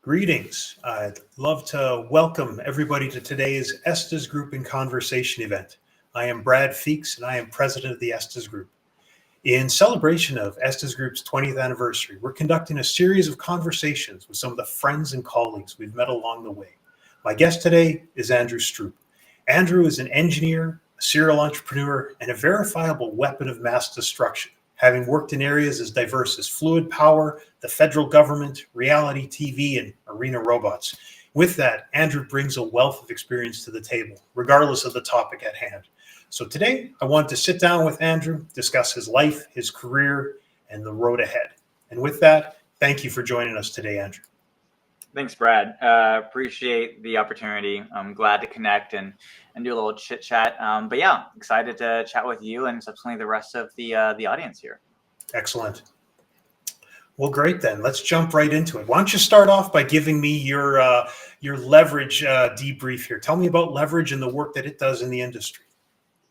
Greetings. I'd love to welcome everybody to today's EstesGroup in Conversation event. I am Brad Feakes, and I am president of the EstesGroup. In celebration of EstesGroup's 20th anniversary, we're conducting a series of conversations with some of the friends and colleagues we've met along the way. My guest today is Andrew Stroup. Andrew is an engineer, a serial entrepreneur, and a verifiable weapon of mass destruction, having worked in areas as diverse as fluid power, the federal government, reality TV, and arena robots. With that, Andrew brings a wealth of experience to the table, regardless of the topic at hand. So today, I wanted to sit down with Andrew, discuss his life, his career, and the road ahead. And with that, thank you for joining us today, Andrew. Thanks, Brad. Appreciate the opportunity. I'm glad to connect and do a little chit chat. But yeah, excited to chat with you and subsequently the rest of the audience here. Excellent. Well, great then. Let's jump right into it. Why don't you start off by giving me your leverage debrief here? Tell me about leverage and the work that it does in the industry.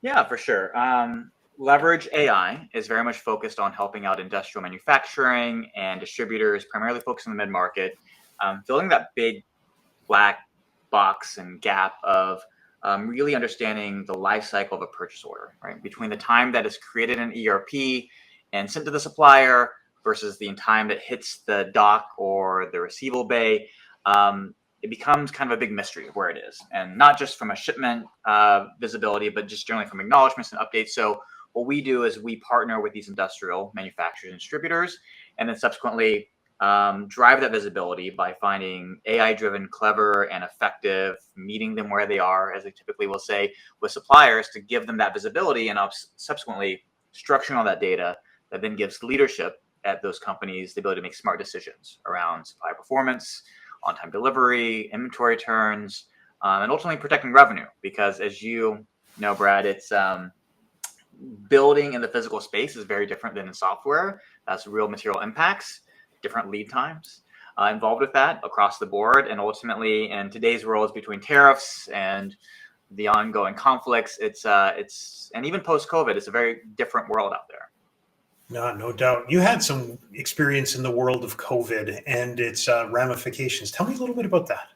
Yeah, for sure. Leverage AI is very much focused on helping out industrial manufacturing and distributors, primarily focused on the mid-market, filling that big black box and gap of really understanding the life cycle of a purchase order, right? Between the time that is created in ERP and sent to the supplier versus the time that hits the dock or the receivable bay, it becomes kind of a big mystery of where it is. And not just from a shipment visibility, but just generally from acknowledgments and updates. So what we do is we partner with these industrial manufacturers and distributors, and then subsequently drive that visibility by finding AI-driven, clever, and effective, meeting them where they are, as they typically will say, with suppliers to give them that visibility, and subsequently structuring all that data that then gives leadership at those companies the ability to make smart decisions around supply performance, on-time delivery, inventory turns, and ultimately protecting revenue. Because as you know, Brad, it's building in the physical space is very different than in software. That's real material impacts, different lead times involved with that across the board. And ultimately, in today's world, between tariffs and the ongoing conflicts, it's and even post-COVID, it's a very different world out there. No doubt. You had some experience in the world of COVID and its ramifications. Tell me a little bit about that.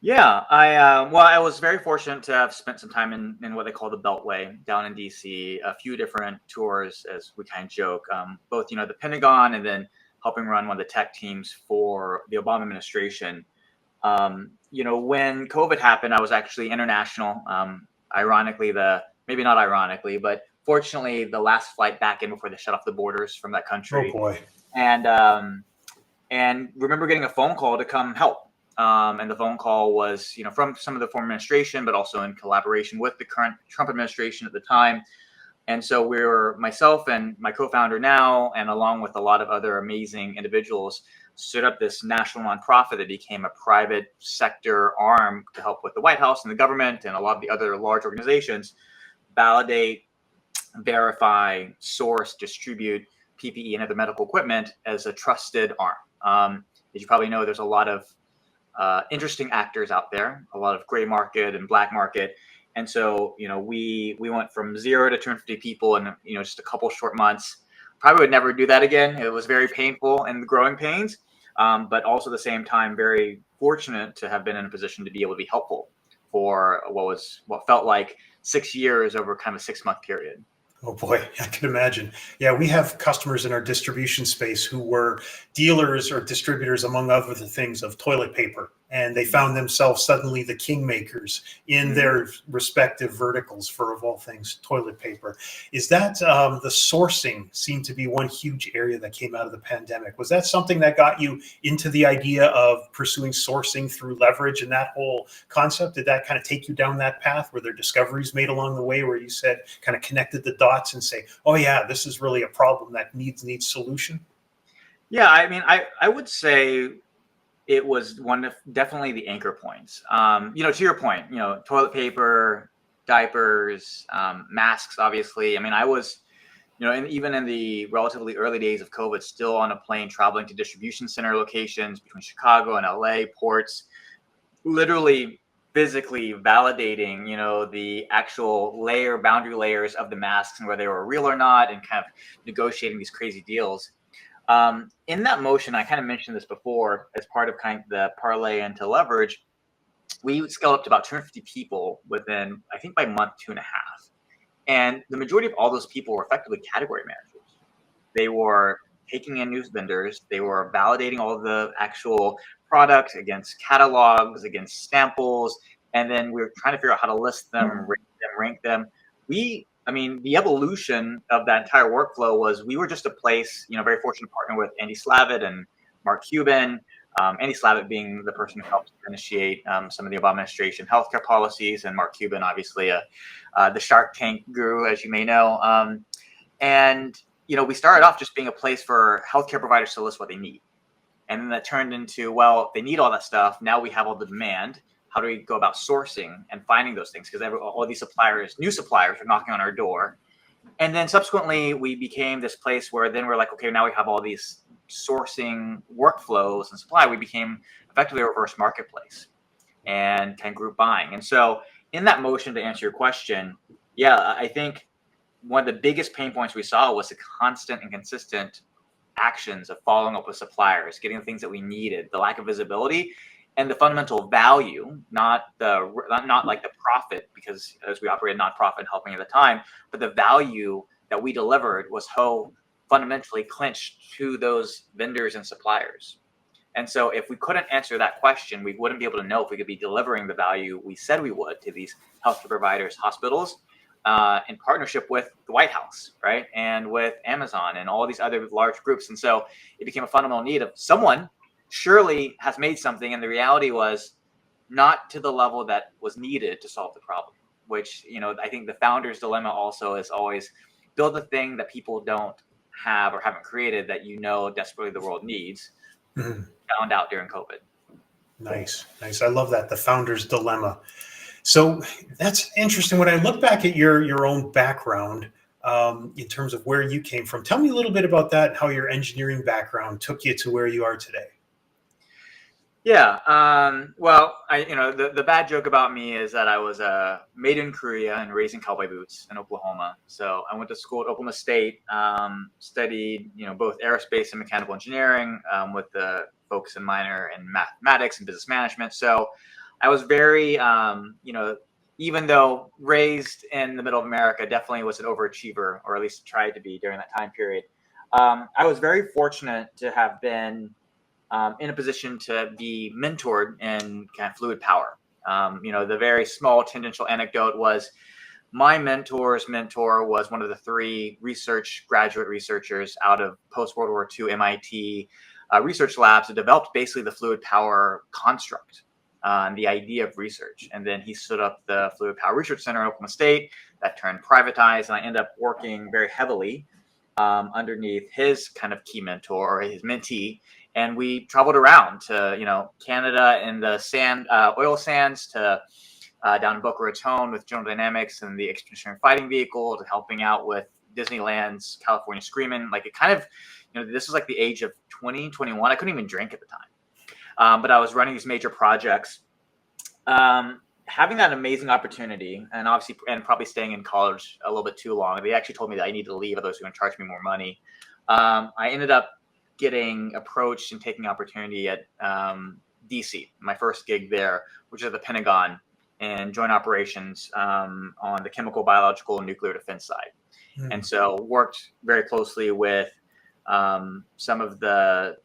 Yeah, I was very fortunate to have spent some time in what they call the Beltway down in DC, a few different tours, as we kind of joke, both, the Pentagon and then helping run one of the tech teams for the Obama administration. When COVID happened, I was actually international. Ironically, maybe not ironically, but fortunately, the last flight back in before they shut off the borders from that country. Oh boy! And remember getting a phone call to come help. And the phone call was, from some of the former administration, but also in collaboration with the current Trump administration at the time. And so we were, myself and my co-founder now, and along with a lot of other amazing individuals, stood up this national nonprofit that became a private sector arm to help with the White House and the government and a lot of the other large organizations validate, verify, source, distribute PPE and other medical equipment as a trusted arm. As you probably know, there's a lot of interesting actors out there, a lot of gray market and black market. And so, we went from 0 to 250 people in, just a couple short months. Probably would never do that again. It was very painful and growing pains, but also at the same time, very fortunate to have been in a position to be able to be helpful for what felt like 6 years over kind of a 6-month period. Oh boy, I can imagine. Yeah, we have customers in our distribution space who were dealers or distributors, among other things, of toilet paper. And they found themselves suddenly the kingmakers in their respective verticals for, of all things, toilet paper. Is that the sourcing seemed to be one huge area that came out of the pandemic? Was that something that got you into the idea of pursuing sourcing through leverage and that whole concept? Did that kind of take you down that path? Were there discoveries made along the way where you said, kind of connected the dots and say, oh yeah, this is really a problem that needs solution? Yeah, I mean, I would say it was one of definitely the anchor points. To your point, toilet paper, diapers, masks, obviously. I mean, I was, and even in the relatively early days of COVID, still on a plane traveling to distribution center locations between Chicago and LA ports, literally physically validating, the actual boundary layers of the masks and whether they were real or not, and kind of negotiating these crazy deals. In that motion, I kind of mentioned this before as part of kind of the parlay into leverage. We scaled up to about 250 people within, I think, by month 2.5. And the majority of all those people were effectively category managers. They were taking in new vendors. They were validating all of the actual products against catalogs, against samples. And then we were trying to figure out how to list them, rank them. The evolution of that entire workflow was we were just a place, very fortunate to partner with Andy Slavitt and Mark Cuban. Andy Slavitt being the person who helped initiate some of the Obama administration healthcare policies, and Mark Cuban, obviously, the Shark Tank guru, as you may know. We started off just being a place for healthcare providers to list what they need. And then that turned into, well, they need all that stuff. Now we have all the demand. How do we go about sourcing and finding those things? Because all these new suppliers are knocking on our door. And then subsequently, we became this place where then we're like, okay, now we have all these sourcing workflows and supply. We became effectively a reverse marketplace and kind of group buying. And so in that motion, to answer your question, yeah, I think one of the biggest pain points we saw was the constant and consistent actions of following up with suppliers, getting the things that we needed, the lack of visibility, and the fundamental value, not like the profit, because as we operated nonprofit helping at the time, but the value that we delivered was so fundamentally clinched to those vendors and suppliers. And so if we couldn't answer that question, we wouldn't be able to know if we could be delivering the value we said we would to these healthcare providers, hospitals, in partnership with the White House, right? And with Amazon and all these other large groups. And so it became a fundamental need of someone surely has made something. And the reality was not to the level that was needed to solve the problem, which, I think the founder's dilemma also is always build the thing that people don't have or haven't created that desperately the world needs. Found out during COVID. Nice. I love that. The founder's dilemma. So that's interesting. When I look back at your own background, in terms of where you came from, tell me a little bit about that, how your engineering background took you to where you are today. Yeah. Well, the bad joke about me is that I was made in Korea and raised in cowboy boots in Oklahoma. So I went to school at Oklahoma State, studied, both aerospace and mechanical engineering, with the focus in minor in mathematics and business management. So I was very, even though raised in the middle of America, definitely was an overachiever, or at least tried to be during that time period. I was very fortunate to have been in a position to be mentored in kind of fluid power. The very small tangential anecdote was my mentor's mentor was one of the 3 graduate researchers out of post-World War II MIT research labs that developed basically the fluid power construct. The idea of research. And then he stood up the Fluid Power Research Center in Oklahoma State that turned privatized. And I ended up working very heavily underneath his kind of key mentor or his mentee. And we traveled around to, Canada in the oil sands, to down in Boca Raton with General Dynamics and the Expeditionary Fighting Vehicle, to helping out with Disneyland's California Screamin'. Like it kind of, this was like the age of 20, 21. I couldn't even drink at the time. But I was running these major projects, having that amazing opportunity, and probably staying in college a little bit too long. They actually told me that I needed to leave, otherwise they were going to charge me more money. I ended up getting approached and taking opportunity at DC, my first gig there, which is the Pentagon, and joint operations on the chemical, biological, and nuclear defense side. And so worked very closely with some of the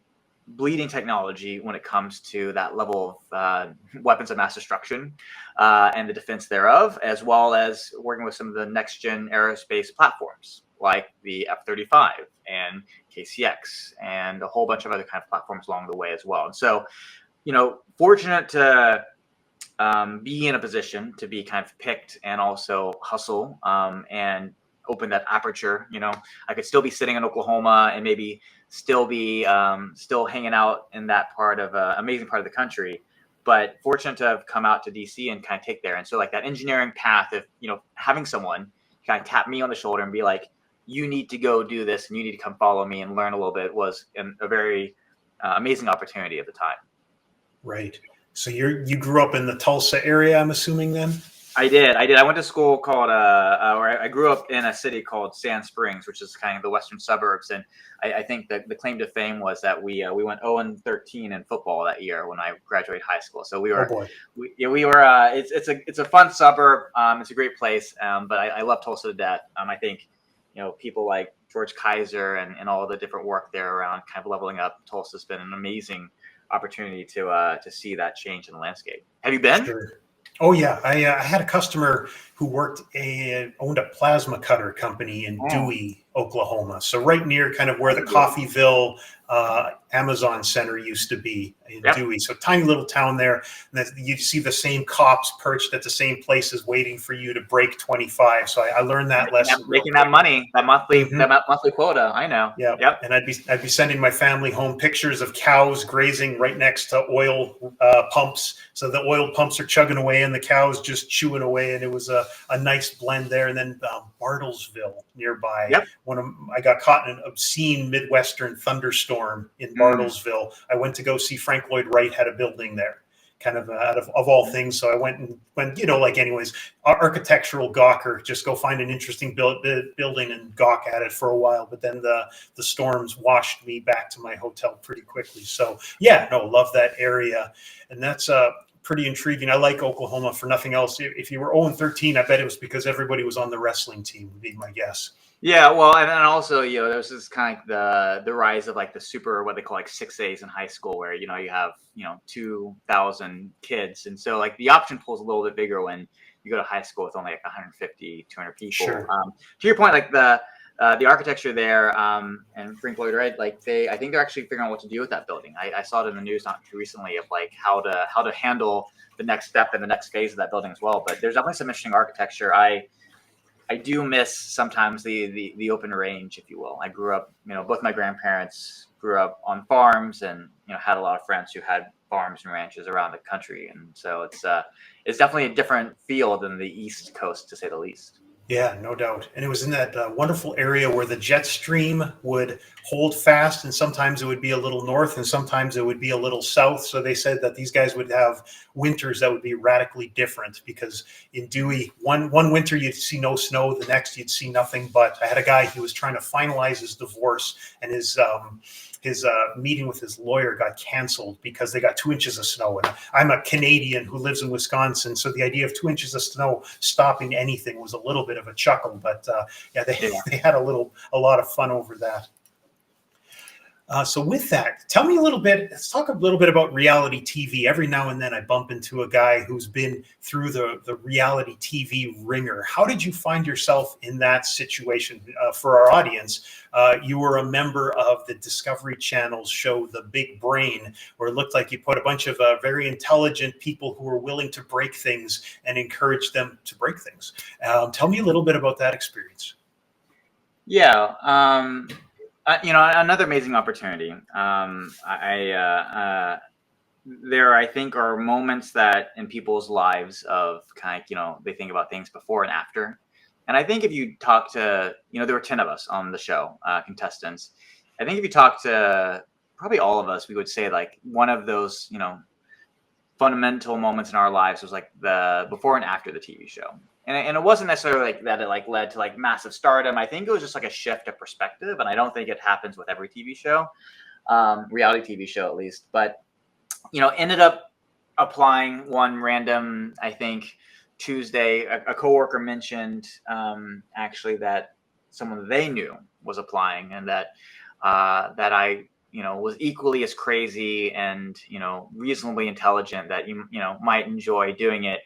bleeding technology when it comes to that level of weapons of mass destruction and the defense thereof, as well as working with some of the next gen aerospace platforms like the F-35 and KCX and a whole bunch of other kind of platforms along the way as well. And so, fortunate to be in a position to be kind of picked and also hustle and open that aperture. I could still be sitting in Oklahoma and maybe still be still hanging out in that part of amazing part of the country, but fortunate to have come out to DC and kind of take there. And so like that engineering path of, having someone kind of tap me on the shoulder and be like, you need to go do this and you need to come follow me and learn a little bit, was a very amazing opportunity at the time. Right. So you grew up in the Tulsa area, I'm assuming then? I did. I went to school called, or I grew up in a city called Sand Springs, which is kind of the western suburbs. And I think that the claim to fame was that we went 0-13 in football that year when I graduated high school. So Oh boy. we were. It's a fun suburb. It's a great place. But I love Tulsa to death. I think, people like George Kaiser and all the different work there around kind of leveling up Tulsa's been an amazing opportunity to see that change in the landscape. Have you been? Sure. Oh yeah, I had a customer who owned a plasma cutter company in Oh, Dewey, Oklahoma. So right near kind of where that's the a good one. Coffeyville Amazon Center used to be in Yep. Dewey. So tiny little town there, and you see the same cops perched at the same places waiting for you to break 25. So I learned that lesson real Making that quick. money, Mm-hmm. that monthly quota. I know. Yeah, Yep. and I'd be sending my family home pictures of cows grazing right next to oil pumps. So the oil pumps are chugging away and the cows just chewing away, and it was a nice blend there. And then Bartlesville nearby. Yep. I got caught in an obscene Midwestern thunderstorm in Mm. Bartlesville, I went to go see Frank Lloyd Wright had a building there. Kind of out of all things. So I went, like anyways, architectural gawker, just go find an interesting building and gawk at it for a while. But then the storms washed me back to my hotel pretty quickly. So yeah, no, love that area. And that's pretty intriguing. I like Oklahoma for nothing else. If you were 0-13, I bet it was because everybody was on the wrestling team, would be my guess. Yeah, well, and then also, there's this kind of the rise of like the super, what they call like 6As in high school, where you have 2,000 kids, and so like the option pool is a little bit bigger when you go to high school with only like 150, 200 people. Sure. To your point, like the architecture there, and Frank Lloyd Wright, like I think they're actually figuring out what to do with that building. I saw it in the news not too recently of like how to handle the next step and the next phase of that building as well. But there's definitely some interesting architecture. I do miss sometimes the open range, if you will. I grew up, both my grandparents grew up on farms, and had a lot of friends who had farms and ranches around the country, and so it's definitely a different feel than the East Coast, to say the least. Yeah, no doubt. And it was in that wonderful area where the jet stream would hold fast, and sometimes it would be a little north, and sometimes it would be a little south. So they said that these guys would have winters that would be radically different because in Dewey, one winter you'd see no snow, the next you'd see nothing. But I had a guy who was trying to finalize his divorce, and his meeting with his lawyer got canceled because they got 2 inches of snow. And I'm a Canadian who lives in Wisconsin, so the idea of 2 inches of snow stopping anything was a little bit of a chuckle. But they had a lot of fun over that. So with that, tell me a little bit, let's talk a little bit about reality TV. Every now and then I bump into a guy who's been through the reality TV ringer. How did you find yourself in that situation? For our audience, you were a member of the Discovery Channel's show, The Big Brain, where it looked like you put a bunch of very intelligent people who were willing to break things and encourage them to break things. Tell me a little bit about that experience. Yeah. Another amazing opportunity. There, I think, are moments that in people's lives of kind of, they think about things before and after. And I think if you talk to, there were 10 of us on the show, contestants. I think if you talk to probably all of us, we would say like one of those, fundamental moments in our lives was like the before and after the TV show. And it wasn't necessarily like that it like led to like massive stardom. I think it was just like a shift of perspective. And I don't think it happens with every TV show, reality TV show at least. But, ended up applying one random, I think, Tuesday. A coworker mentioned actually that someone they knew was applying, and that I was equally as crazy and reasonably intelligent, that you might enjoy doing it.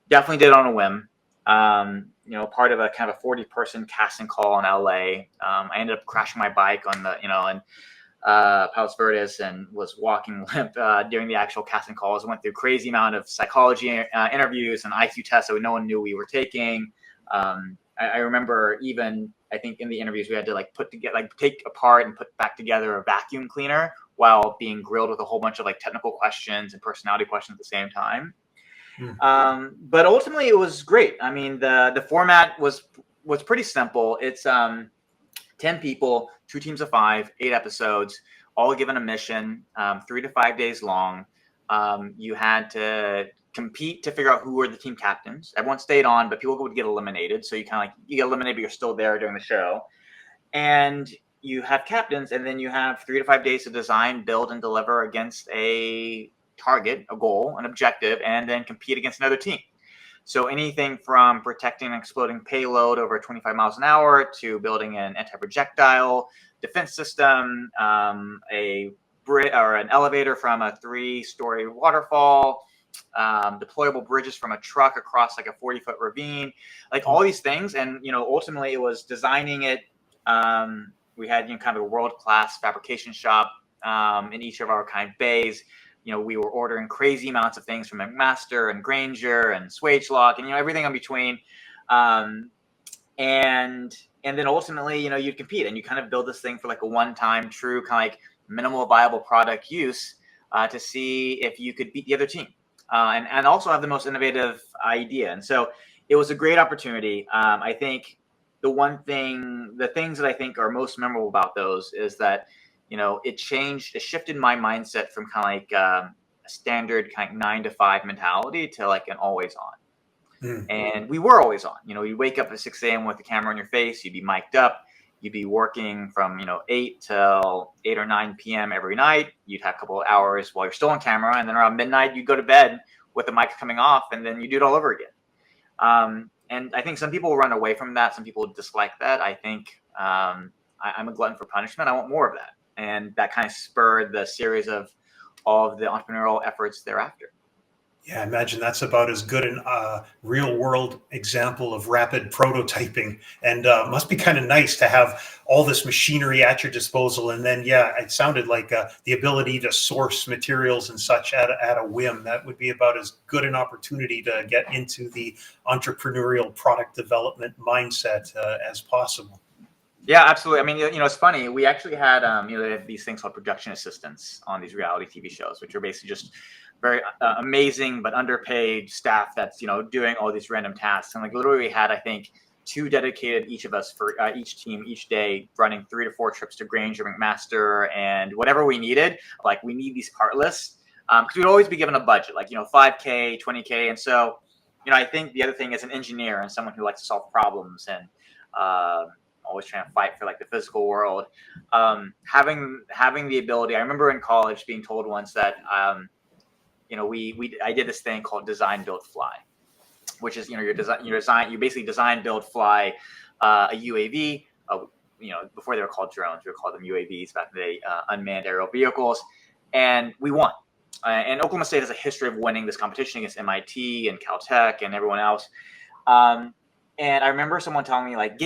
Definitely did it on a whim. Part of a kind of a 40-person casting call in LA. I ended up crashing my bike on the in Palos Verdes, and was walking limp during the actual casting calls. I went through crazy amount of psychology interviews and IQ tests that no one knew we were taking. I remember even, I think in the interviews we had to take apart and put back together a vacuum cleaner while being grilled with a whole bunch of like technical questions and personality questions at the same time. But ultimately it was great. I mean, the format was pretty simple. It's 10 people, 2 teams of 5, 8 episodes, all given a mission, 3 to 5 days long. You had to compete to figure out who were the team captains. Everyone stayed on, but people would get eliminated. So you kind of like, you get eliminated, but you're still there during the show. And you have captains, and then you have 3 to 5 days to design, build, and deliver against a target, a goal, an objective, and then compete against another team. So anything from protecting an exploding payload over 25 miles an hour to building an anti-projectile defense system, an elevator from a 3-story waterfall, deployable bridges from a truck across like a 40-foot ravine, like all these things. And, ultimately it was designing it. We had, kind of a world-class fabrication shop in each of our kind of bays. We were ordering crazy amounts of things from McMaster and Granger and Swagelock and, everything in between. And then ultimately, you'd compete and you kind of build this thing for like a one-time true kind of like minimal viable product use to see if you could beat the other team and also have the most innovative idea. And so it was a great opportunity. I think the things that I think are most memorable about those is that, it shifted my mindset from kind of like a standard kind of 9 to 5 mentality to like an always on. And we were always on. You wake up at 6 a.m. with the camera on your face, you'd be mic'd up, you'd be working from 8 till 8 or 9 p.m. every night. You'd have a couple of hours while you're still on camera, and then around midnight you'd go to bed with the mic coming off, and then you do it all over again. And I think some people run away from that. Some people dislike that. I think I'm a glutton for punishment. I want more of that. And that kind of spurred the series of all of the entrepreneurial efforts thereafter. Yeah, I imagine that's about as good a real world example of rapid prototyping, and must be kind of nice to have all this machinery at your disposal. And then, yeah, it sounded like the ability to source materials and such at a whim. That would be about as good an opportunity to get into the entrepreneurial product development mindset as possible. Yeah, absolutely. I mean, it's funny. We actually had, they have these things called production assistants on these reality TV shows, which are basically just very amazing but underpaid staff that's, doing all these random tasks. And like literally we had, I think, 2 dedicated each of us for each team each day, running 3 to 4 trips to Granger, McMaster, and whatever we needed. Like we need these part lists because we'd always be given a budget, like, $5K, $20K. And so, I think the other thing is an engineer and someone who likes to solve problems and, always trying to fight for like the physical world. Having the ability, I remember in college being told once that, I did this thing called design, build, fly, which is, you basically design, build, fly a UAV. Before they were called drones, we would call them UAVs back in the day, unmanned aerial vehicles. And we won. And Oklahoma State has a history of winning this competition against MIT and Caltech and everyone else. And I remember someone telling me like,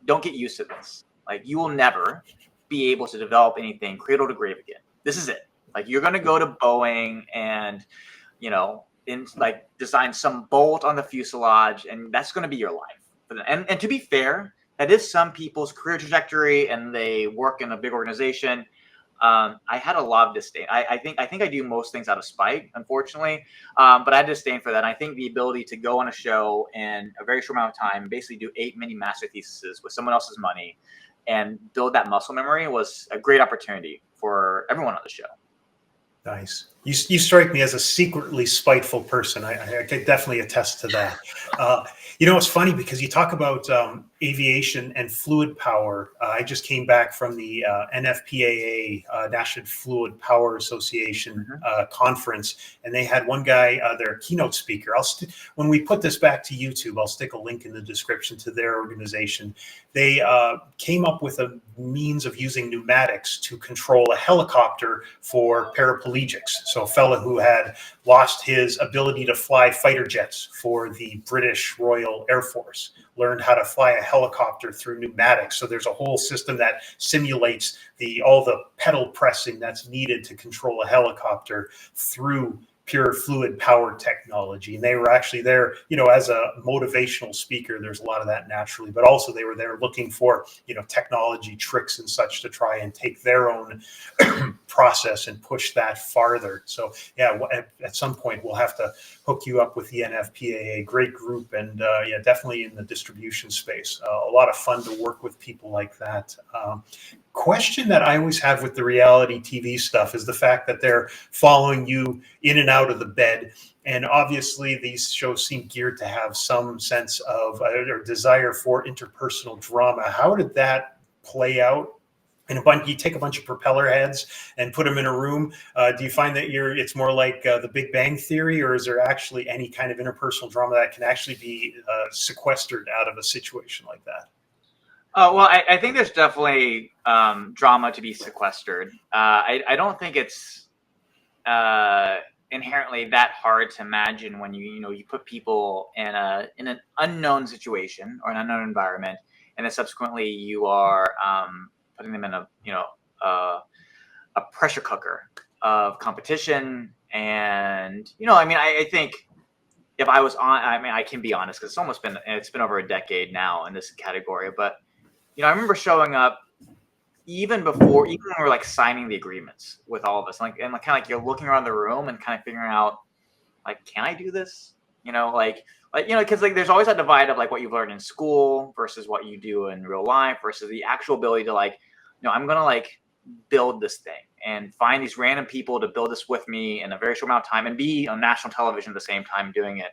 don't get used to this. Like you will never be able to develop anything cradle to grave again. This is it. Like you're going to go to Boeing and, design some bolt on the fuselage, and that's going to be your life. And to be fair, that is some people's career trajectory, and they work in a big organization. I had a lot of disdain. I think I do most things out of spite, unfortunately, but I had disdain for that. And I think the ability to go on a show in a very short amount of time, basically do 8 mini master theses with someone else's money and build that muscle memory was a great opportunity for everyone on the show. Nice. You strike me as a secretly spiteful person. I can definitely attest to that. It's funny because you talk about aviation and fluid power. I just came back from the NFPAA, National Fluid Power Association conference, and they had one guy, their keynote speaker. When we put this back to YouTube, I'll stick a link in the description to their organization. They came up with a means of using pneumatics to control a helicopter for paraplegics. So a fellow who had lost his ability to fly fighter jets for the British Royal Air Force learned how to fly a helicopter through pneumatics. So there's a whole system that simulates all the pedal pressing that's needed to control a helicopter through pure fluid power technology. And they were actually there, as a motivational speaker. There's a lot of that naturally, but also they were there looking for, technology tricks and such to try and take their own process and push that farther. So yeah, at some point we'll have to hook you up with the NFPAA. Great group, and yeah, definitely in the distribution space. A lot of fun to work with people like that. Question that I always have with the reality TV stuff is the fact that they're following you in and out of the bed. And obviously, these shows seem geared to have some sense of or desire for interpersonal drama. How did that play out? And you take a bunch of propeller heads and put them in a room. Do you find that it's more like the Big Bang Theory, or is there actually any kind of interpersonal drama that can actually be sequestered out of a situation like that? Well, I think there's definitely drama to be sequestered. I don't think it's inherently that hard to imagine when you put people in an unknown situation or an unknown environment, and then subsequently you are putting them in a pressure cooker of competition. And I think if I was on, I can be honest because it's been over a decade now in this category, but I remember showing up even when we're like signing the agreements with all of us, and kind of like you're looking around the room and kind of figuring out, like, can I do this? Because like there's always that divide of like what you've learned in school versus what you do in real life versus the actual ability to like, I'm gonna like build this thing and find these random people to build this with me in a very short amount of time and be on national television at the same time doing it.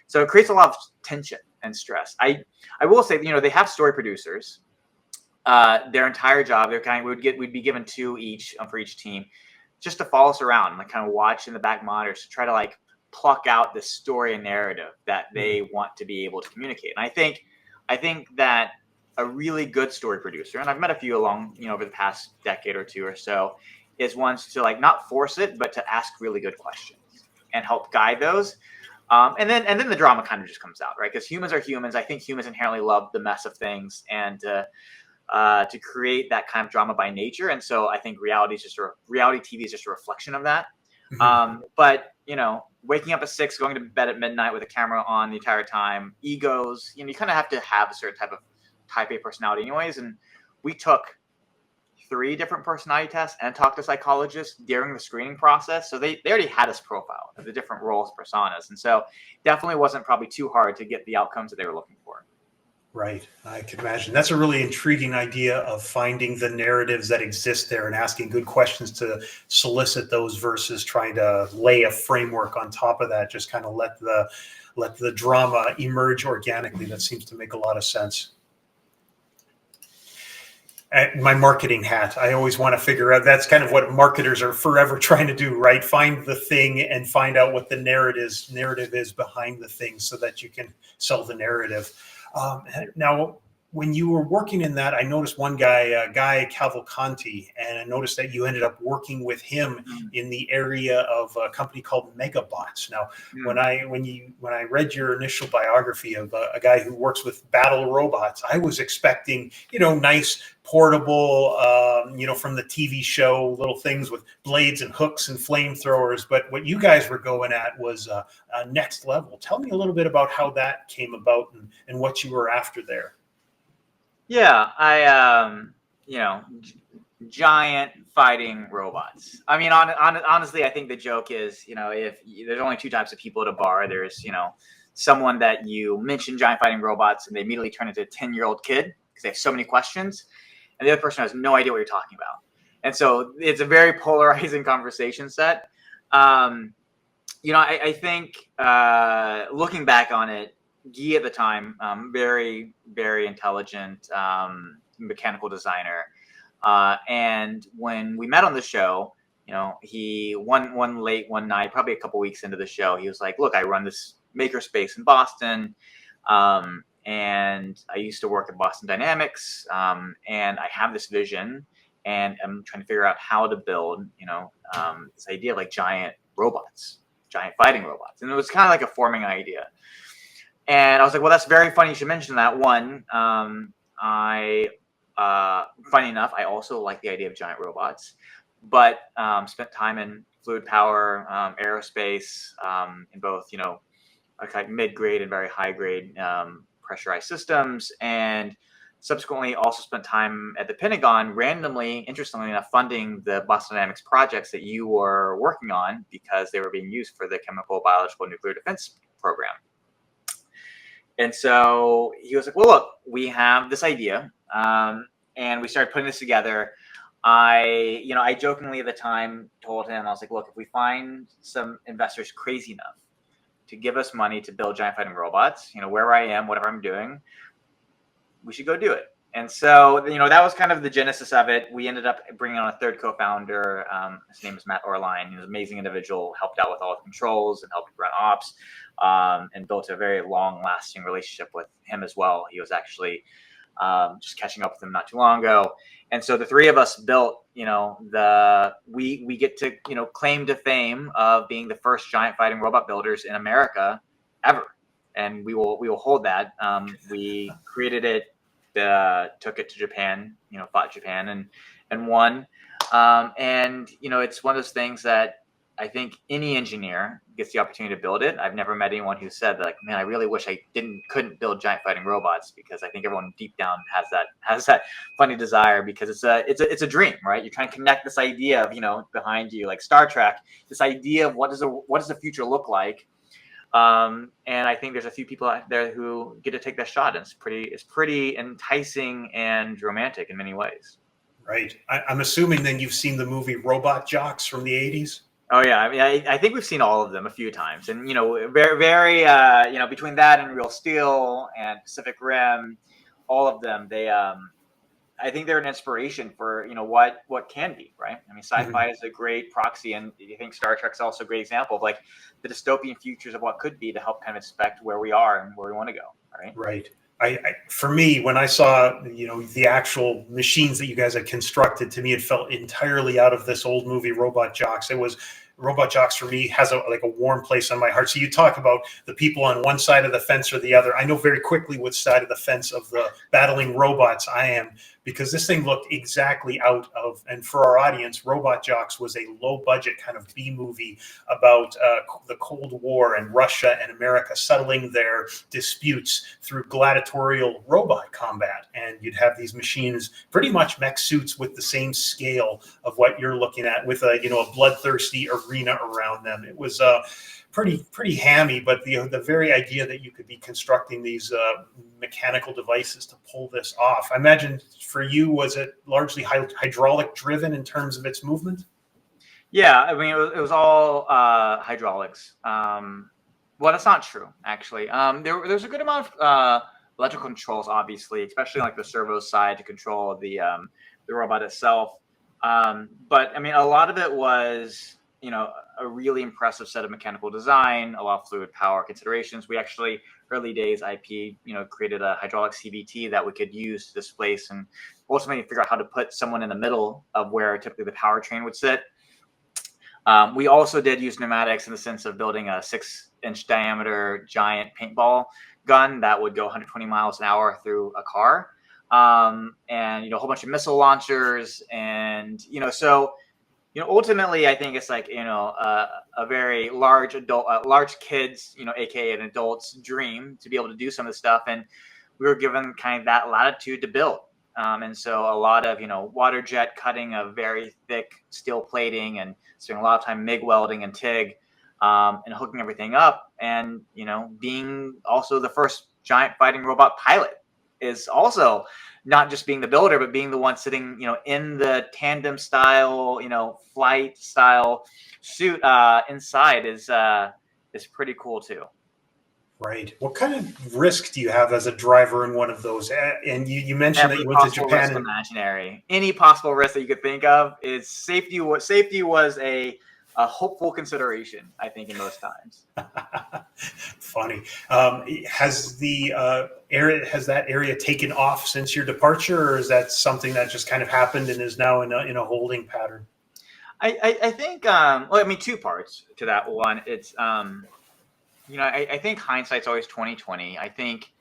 So it creates a lot of tension and stress. I will say, they have story producers. Their entire job, we'd be given 2 each for each team, just to follow us around and like kind of watch in the back monitors to try to like pluck out the story and narrative that they want to be able to communicate. And I think that a really good story producer, and I've met a few along, over the past decade or two or so, is ones to like not force it, but to ask really good questions and help guide those. And then the drama kind of just comes out, right? Because humans are humans. I think humans inherently love the mess of things and to create that kind of drama by nature. And so I think reality TV is just a reflection of that. But waking up at 6, going to bed at midnight with a camera on the entire time, egos, you kind of have to have a certain type A personality anyways. And we took 3 different personality tests and talked to psychologists during the screening process. So they already had us profiled of the different roles, personas. And so definitely wasn't probably too hard to get the outcomes that they were looking for. Right. I can imagine. That's a really intriguing idea of finding the narratives that exist there and asking good questions to solicit those versus trying to lay a framework on top of that. Just kind of let the drama emerge organically. That seems to make a lot of sense. My marketing hat, I always want to figure out, that's kind of what marketers are forever trying to do, right? Find the thing and find out what the narrative is behind the thing so that you can sell the narrative. Now, when you were working in that, I noticed one guy, Guy Cavalcanti, and I noticed that you ended up working with him in the area of a company called Megabots. Now, when I read your initial biography of a guy who works with battle robots, I was expecting, nice portable, from the TV show, little things with blades and hooks and flamethrowers. But what you guys were going at was a next level. Tell me a little bit about how that came about and what you were after there. Yeah, giant fighting robots. I mean, honestly, I think the joke is, if there's only 2 types of people at a bar, there's, someone that you mention giant fighting robots and they immediately turn into a 10-year-old kid because they have so many questions, and the other person has no idea what you're talking about. And so it's a very polarizing conversation set. I think looking back on it, Guy at the time, very, very intelligent mechanical designer. And when we met on the show, he one late one night, probably a couple weeks into the show, he was like, "Look, I run this makerspace in Boston, and I used to work at Boston Dynamics, and I have this vision, and I'm trying to figure out how to build, this idea of like giant fighting robots." And it was kind of like a forming idea. And I was like, well, that's very funny you should mention that. One, funny enough, I also like the idea of giant robots, but spent time in fluid power, aerospace, in both, like mid-grade and very high-grade pressurized systems. And subsequently also spent time at the Pentagon, randomly, interestingly enough, funding the Boston Dynamics projects that you were working on because they were being used for the chemical, biological, nuclear defense program. And so he was like, well, look, we have this idea. And we started putting this together. I jokingly at the time told him, I was like, look, if we find some investors crazy enough to give us money to build giant fighting robots, wherever I am, whatever I'm doing, we should go do it. And so, that was kind of the genesis of it. We ended up bringing on a third co-founder. His name is Matt Orline. He's an amazing individual, helped out with all the controls and helped run ops, and built a very long-lasting relationship with him as well. He was actually just catching up with him not too long ago. And so the three of us built, we get to, claim to fame of being the first giant fighting robot builders in America ever. And we will hold that. We created it, took it to Japan, fought Japan and won. And, it's one of those things that I think any engineer gets the opportunity to build it. I've never met anyone who said like, man, I really wish I couldn't build giant fighting robots, because I think everyone deep down has that funny desire, because it's a dream, right? You're trying to connect this idea of, behind you, like Star Trek, this idea of what does the future look like. And I think there's a few people out there who get to take that shot, and it's pretty enticing and romantic in many ways. Right. I'm assuming then you've seen the movie Robot Jocks from the 80s. Oh yeah, I mean, I think we've seen all of them a few times, and very, very, between that and Real Steel and Pacific Rim, all of them, they, I think they're an inspiration for what can be, right? I mean, sci-fi is a great proxy, and I think Star Trek's also a great example of like the dystopian futures of what could be, to help kind of inspect where we are and where we want to go, right? Right. For me, when I saw the actual machines that you guys had constructed, to me it felt entirely out of this old movie Robot Jocks. It was Robot Jocks for me has a warm place on my heart. So you talk about the people on one side of the fence or the other. I know very quickly which side of the fence of the battling robots I am, because this thing looked exactly out of, and for our audience, Robot Jocks was a low budget kind of B movie about the Cold War and Russia and America settling their disputes through gladiatorial robot combat. And you'd have these machines, pretty much mech suits with the same scale of what you're looking at, with a bloodthirsty arena around them. It was pretty hammy, but the very idea that you could be constructing these mechanical devices to pull this off. I imagine for you, was it largely hydraulic driven in terms of its movement? Yeah, I mean, it was all hydraulics. Well, that's not true, actually. There's a good amount of electrical controls, obviously, especially like the servo side to control the robot itself. But I mean, a lot of it was a really impressive set of mechanical design, a lot of fluid power considerations. We actually, early days IP, created a hydraulic CVT that we could use to displace and ultimately figure out how to put someone in the middle of where typically the powertrain would sit. We also did use pneumatics in the sense of building a 6-inch diameter giant paintball gun that would go 120 miles an hour through a car. And a whole bunch of missile launchers, and so ultimately, I think it's like, a very large large kids, AKA an adult's dream, to be able to do some of the stuff. And we were given kind of that latitude to build. And so a lot of, water jet cutting of very thick steel plating, and spending a lot of time MIG welding and TIG, and hooking everything up. And, being also the first giant fighting robot pilot is also not just being the builder, but being the one sitting, in the tandem style, flight style suit inside is pretty cool too. Right. What kind of risk do you have as a driver in one of those? And you mentioned that you went to Japan. Risk imaginary. Any possible risk that you could think of is safety. Safety was a hopeful consideration, I think, in most times. Funny. Has that area taken off since your departure, or is that something that just kind of happened and is now in a holding pattern? I think, well, I mean, two parts to that. One, it's, I think hindsight's always 20/20. I think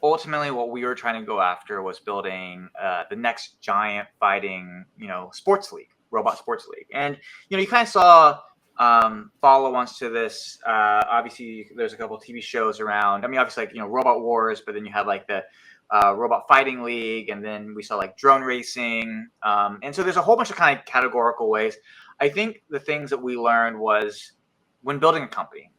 ultimately what we were trying to go after was building the next giant fighting, sports league, robot sports league. And, you kind of saw follow-ons to this. Obviously, there's a couple of TV shows around. I mean, obviously, like, Robot Wars, but then you have like the robot fighting league, and then we saw like drone racing. And so there's a whole bunch of kind of categorical ways. I think the things that we learned was when building a company,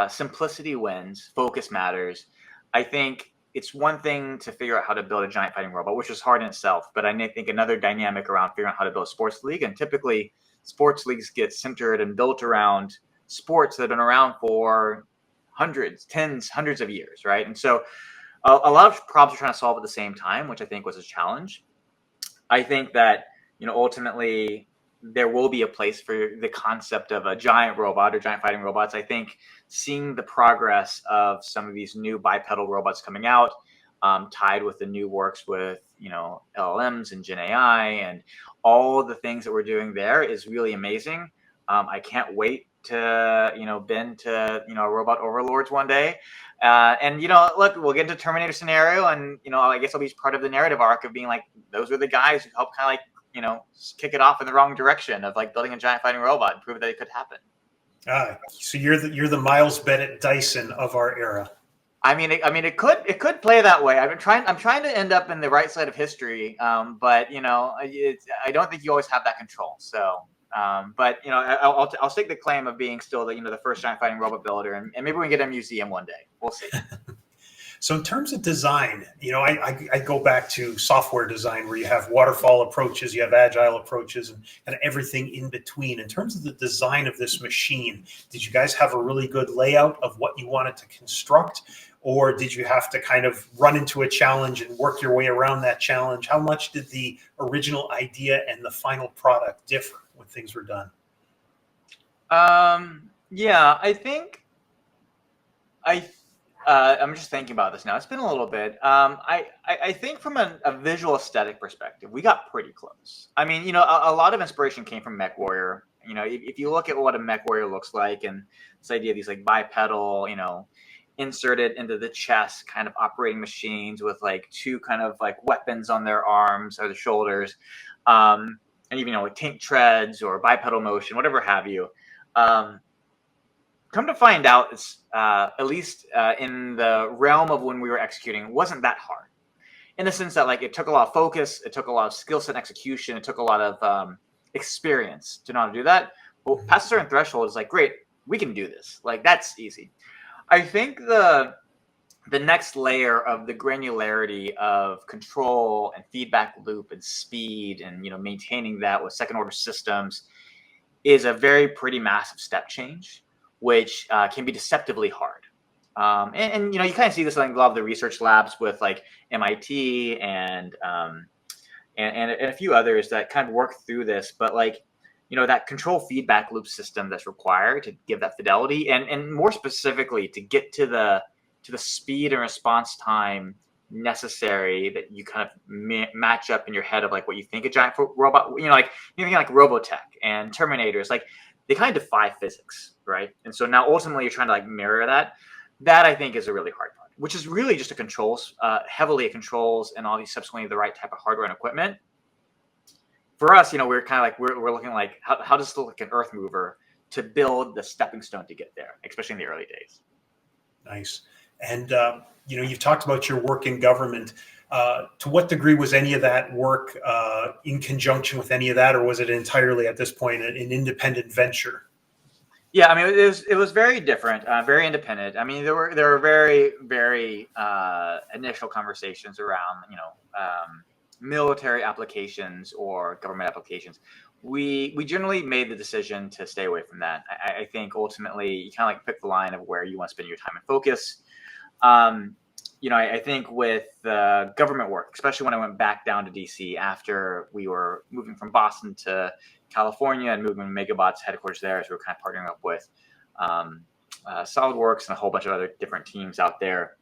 simplicity wins, focus matters. I think it's one thing to figure out how to build a giant fighting robot, which is hard in itself. But I think another dynamic around figuring out how to build a sports league, and typically sports leagues get centered and built around sports that have been around for hundreds of years, right? And so a lot of problems are trying to solve at the same time, which I think was a challenge. I think that, ultimately there will be a place for the concept of a giant robot or giant fighting robots. I think seeing the progress of some of these new bipedal robots coming out, tied with the new works with, LLMs and Gen AI and all the things that we're doing there is really amazing. I can't wait to, bend to, a robot overlords one day. And, look, we'll get into Terminator scenario, and, I guess I'll be part of the narrative arc of being like, those were the guys who helped kind of like, kick it off in the wrong direction of like building a giant fighting robot and prove that it could happen. So you're the Miles Bennett Dyson of our era. I mean, it could play that way. I'm trying to end up in the right side of history, but I don't think you always have that control. So, but I'll stake the claim of being still the first giant fighting robot builder, and maybe we can get a museum one day. We'll see. So in terms of design, I go back to software design where you have waterfall approaches, you have agile approaches, and everything in between. In terms of the design of this machine, did you guys have a really good layout of what you wanted to construct? Or did you have to kind of run into a challenge and work your way around that challenge? How much did the original idea and the final product differ when things were done? Yeah, I think I'm just thinking about this now. It's been a little bit. I think from a visual aesthetic perspective, we got pretty close. I mean, a lot of inspiration came from MechWarrior. If you look at what a MechWarrior looks like, and this idea of these like bipedal, inserted into the chest kind of operating machines with like two kind of like weapons on their arms or the shoulders, and even like tank treads or bipedal motion, whatever have you. Come to find out, it's at least in the realm of when we were executing, it wasn't that hard. In the sense that like it took a lot of focus, it took a lot of skill set and execution, it took a lot of experience to know how to do that. But past a certain threshold, it's like, great, we can do this. Like that's easy. I think the next layer of the granularity of control and feedback loop and speed and maintaining that with second order systems is a very pretty massive step change, which can be deceptively hard. And you kind of see this in a lot of the research labs with like MIT and a few others that kind of work through this. But like, that control feedback loop system that's required to give that fidelity, and more specifically to get to the speed and response time necessary that you kind of match up in your head of like what you think a giant robot, like anything like Robotech and Terminators, like they kind of defy physics, right? And so now ultimately you're trying to like mirror that. That I think is a really hard part, which is really just a controls, heavily a controls and all these subsequently the right type of hardware and equipment. For us, we're kind of like, we're looking like, how does it look like an earth mover to build the stepping stone to get there, especially in the early days. Nice. And, you've talked about your work in government. To what degree was any of that work in conjunction with any of that, or was it entirely at this point an independent venture? Yeah, I mean, it was very different, very independent. I mean, there were very, very initial conversations around, military applications or government applications. We generally made the decision to stay away from that. I think ultimately you kind of like pick the line of where you want to spend your time and focus. I think with government work, especially when I went back down to DC after we were moving from Boston to California and moving Megabots headquarters there, as we were kind of partnering up with SolidWorks and a whole bunch of other different teams out there,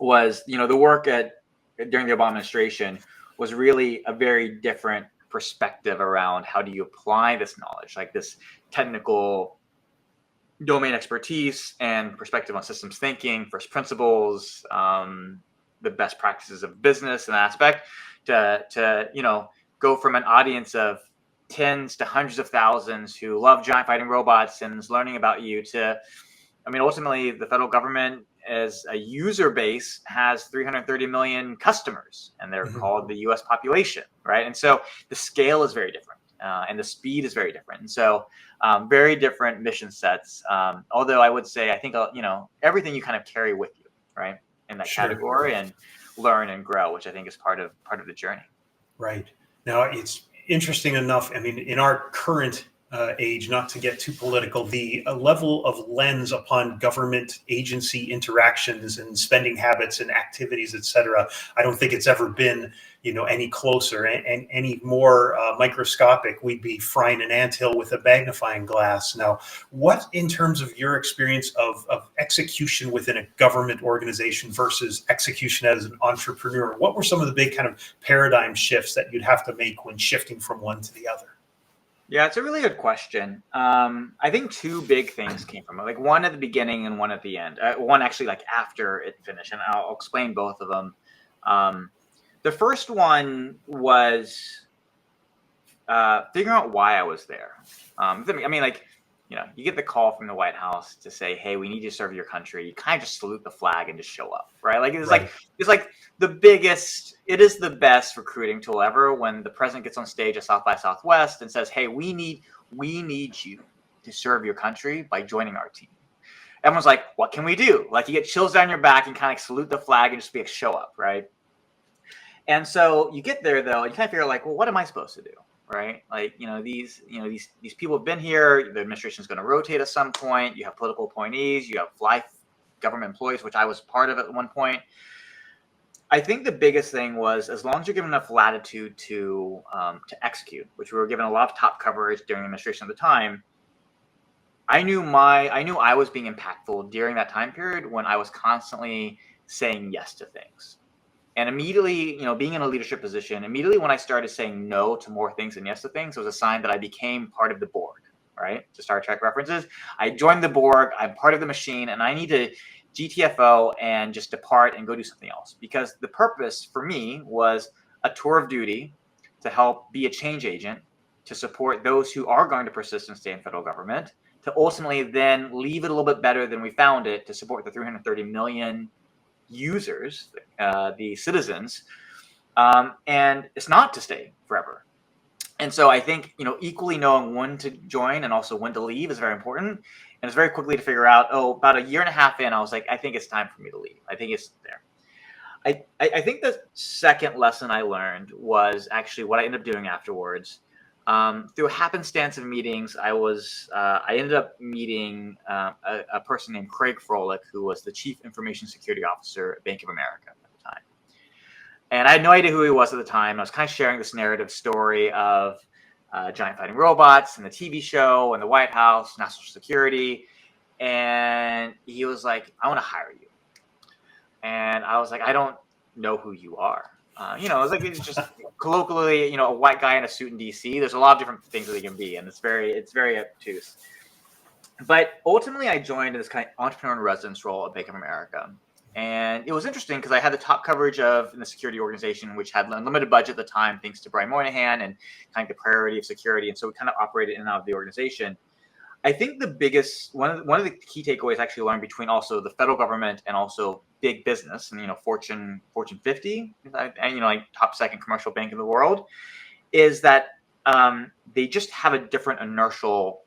was the work during the Obama administration was really a very different perspective around how do you apply this knowledge, like this technical domain expertise and perspective on systems thinking, first principles, the best practices of business and aspect to go from an audience of tens to hundreds of thousands who love giant fighting robots and is learning about you to, I mean, ultimately the federal government as a user base has 330 million customers, and they're called the U.S. population, right? And so the scale is very different, and the speed is very different. And so very different mission sets. Although I would say, I think, everything you kind of carry with you, right, in that category, and learn and grow, which I think is part of the journey. Right. Now, it's interesting enough. I mean, in our current age, not to get too political, the level of lens upon government agency interactions and spending habits and activities, et cetera, I don't think it's ever been, any closer and any more microscopic. We'd be frying an anthill with a magnifying glass. Now, what, in terms of your experience of execution within a government organization versus execution as an entrepreneur, what were some of the big kind of paradigm shifts that you'd have to make when shifting from one to the other? Yeah, it's a really good question. I think two big things came from it, like one at the beginning and one at the end. One actually like after it finished, and I'll explain both of them. The first one was figuring out why I was there. I mean, like, you get the call from the White House to say, "Hey, we need you to serve your country." You kind of just salute the flag and just show up, right? Like it's like the biggest. It is the best recruiting tool ever when the president gets on stage at South by Southwest and says, "Hey, we need you to serve your country by joining our team." Everyone's like, "What can we do?" Like you get chills down your back and kind of like salute the flag and just be a show up, right? And so you get there though, and you kind of figure like, well, what am I supposed to do? Right? Like, these people have been here. The administration is going to rotate at some point. You have political appointees. You have life government employees, which I was part of at one point. I think the biggest thing was, as long as you're given enough latitude to execute, which we were given a lot of top coverage during the administration at the time. I knew I was being impactful during that time period when I was constantly saying yes to things. And immediately, being in a leadership position, immediately when I started saying no to more things than yes to things, it was a sign that I became part of the Borg, right? To Star Trek references. I joined the Borg, I'm part of the machine, and I need to GTFO and just depart and go do something else. Because the purpose for me was a tour of duty to help be a change agent, to support those who are going to persist in state and federal government, to ultimately then leave it a little bit better than we found it, to support the 330 million users, the citizens, and it's not to stay forever. And so I think, equally knowing when to join and also when to leave is very important. And it's very quickly to figure out, about a year and a half in, I was like, I think it's time for me to leave. I think it's there. I think the second lesson I learned was actually what I ended up doing afterwards. Through a happenstance of meetings, I ended up meeting a person named Craig Froelich, who was the Chief Information Security Officer at Bank of America at the time. And I had no idea who he was at the time. I was kind of sharing this narrative story of giant fighting robots and the TV show and the White House, national security. And he was like, "I want to hire you." And I was like, "I don't know who you are." It's just colloquially, a white guy in a suit in DC. There's a lot of different things that they can be, and it's very obtuse. But ultimately, I joined this kind of entrepreneur in residence role at Bank of America. And it was interesting because I had the top coverage in the security organization, which had unlimited budget at the time, thanks to Brian Moynihan and kind of the priority of security. And so we kind of operated in and out of the organization. I think the biggest one of the key takeaways I actually learned between also the federal government and also big business and Fortune 50 and like top second commercial bank in the world is that they just have a different inertial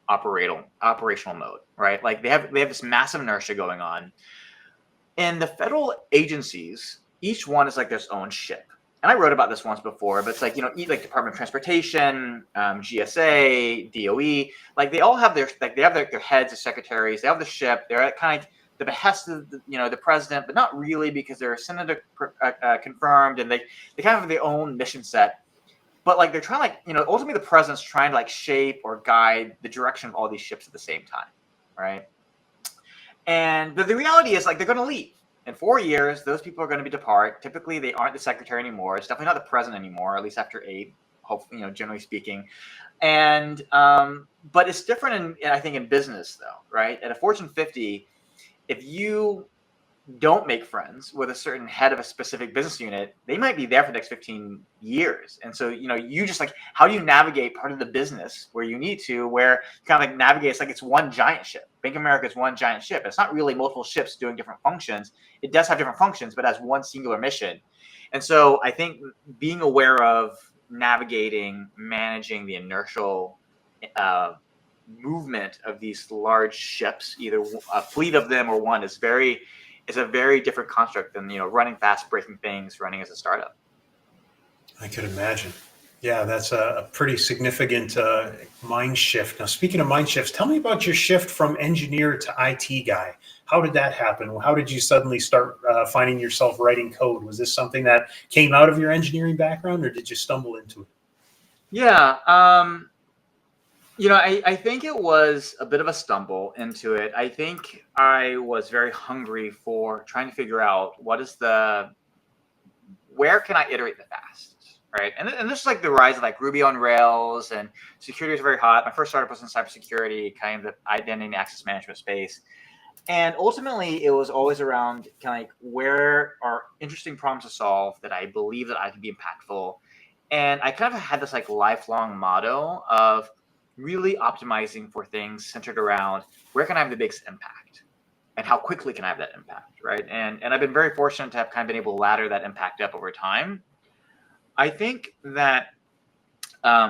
operational mode, right? Like they have this massive inertia going on. And the federal agencies, each one is like their own ship. And I wrote about this once before, but it's like, like Department of Transportation, GSA, DOE, like they all have their heads, the secretaries, they have the ship, they're at kind of the behest of the president, but not really because they're Senator confirmed, and they kind of have their own mission set. But like they're trying ultimately the president's trying to shape or guide the direction of all these ships at the same time, right? And the reality is they're going to leave. In 4 years, those people are going to depart. Typically, they aren't the secretary anymore. It's definitely not the president anymore, at least after 8, hopefully, generally speaking. And but it's different I think in business though, right? At a Fortune 50, if you don't make friends with a certain head of a specific business unit, they might be there for the next 15 years. And so, you just like, how do you navigate part of the business where you need to, where you kind of like navigate, it's like it's one giant ship. Bank of America is one giant ship. It's not really multiple ships doing different functions. It does have different functions, but has one singular mission. And so I think being aware of navigating, managing the inertial movement of these large ships, either a fleet of them or one, is a very different construct than running fast, breaking things, running as a startup. I could imagine. Yeah, that's a pretty significant mind shift. Now, speaking of mind shifts, tell me about your shift from engineer to IT guy. How did that happen? How did you suddenly start finding yourself writing code? Was this something that came out of your engineering background, or did you stumble into it? Yeah. I think it was a bit of a stumble into it. I think I was very hungry for trying to figure out where can I iterate the fastest, right? And this is like the rise of like Ruby on Rails, and security is very hot. My first startup was in cybersecurity, kind of the identity and access management space. And ultimately, it was always around kind of like, where are interesting problems to solve that I believe that I can be impactful. And I kind of had this like lifelong motto of really optimizing for things centered around where can I have the biggest impact and how quickly can I have that impact, right? And I've been very fortunate to have kind of been able to ladder that impact up over time. I think that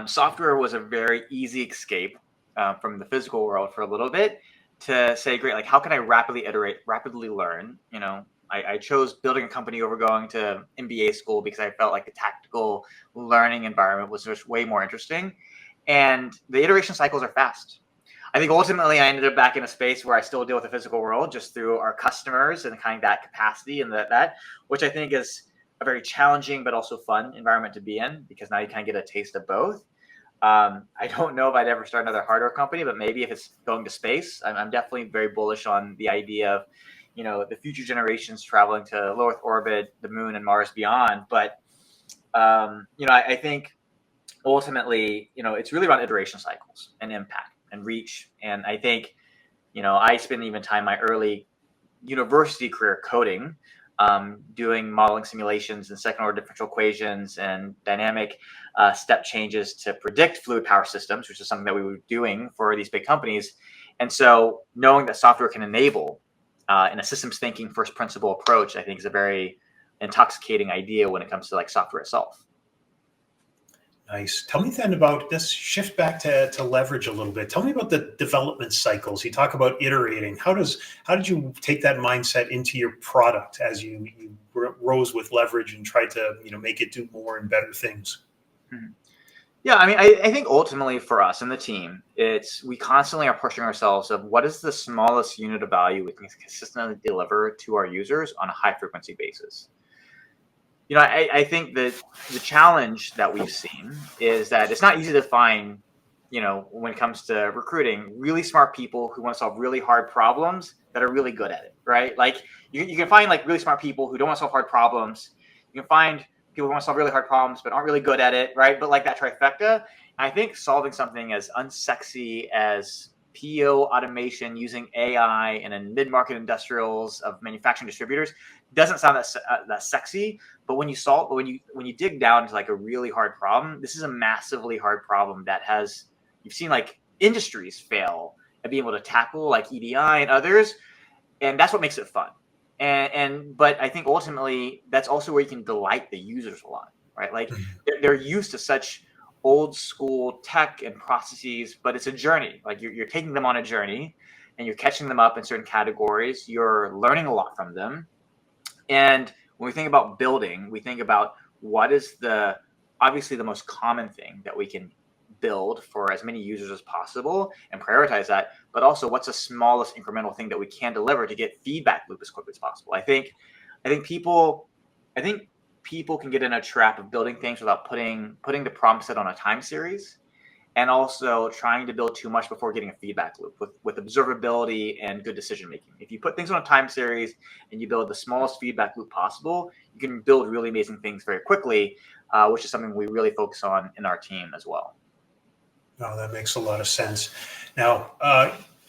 software was a very easy escape from the physical world for a little bit, to say, great, like how can I rapidly iterate, rapidly learn? I chose building a company over going to MBA school because I felt like the tactical learning environment was just way more interesting. And the iteration cycles are fast. I think ultimately I ended up back in a space where I still deal with the physical world just through our customers and kind of that capacity and that, which I think is a very challenging but also fun environment to be in, because now you kind of get a taste of both. I don't know if I'd ever start another hardware company, but maybe if it's going to space, I'm definitely very bullish on the idea of, the future generations traveling to low Earth orbit, the moon and Mars beyond. But, I think ultimately, it's really about iteration cycles and impact and reach. And I think, I spent even time my early university career coding, doing modeling simulations and second order differential equations and dynamic step changes to predict fluid power systems, which is something that we were doing for these big companies. And so knowing that software can enable in a systems thinking first principle approach, I think is a very intoxicating idea when it comes to like software itself. Nice. Tell me then about this shift back to leverage a little bit. Tell me about the development cycles. You talk about iterating. How did you take that mindset into your product as you rose with leverage and tried to make it do more and better things? Mm-hmm. Yeah, I mean, I think ultimately for us and the team, we constantly are pushing ourselves of what is the smallest unit of value we can consistently deliver to our users on a high frequency basis. I think that the challenge that we've seen is that it's not easy to find, when it comes to recruiting, really smart people who want to solve really hard problems that are really good at it, right? Like you can find like really smart people who don't want to solve hard problems. You can find people who want to solve really hard problems but aren't really good at it, right? But like that trifecta, I think solving something as unsexy as PO automation using AI and in mid-market industrials of manufacturing distributors doesn't sound that sexy. But when you dig down into like a really hard problem, this is a massively hard problem that you've seen like industries fail at being able to tackle, like EDI and others, and that's what makes it fun. But I think ultimately that's also where you can delight the users a lot, right? Like they're used to such old school tech and processes, but it's a journey. Like you're taking them on a journey and you're catching them up in certain categories. You're learning a lot from them. And when we think about building, we think about what is obviously the most common thing that we can build for as many users as possible and prioritize that, but also what's the smallest incremental thing that we can deliver to get feedback loop as quickly as possible. I think people can get in a trap of building things without putting the problem set on a time series, and also trying to build too much before getting a feedback loop with observability and good decision making. If you put things on a time series and you build the smallest feedback loop possible, you can build really amazing things very quickly, which is something we really focus on in our team as well. Oh, that makes a lot of sense. Now,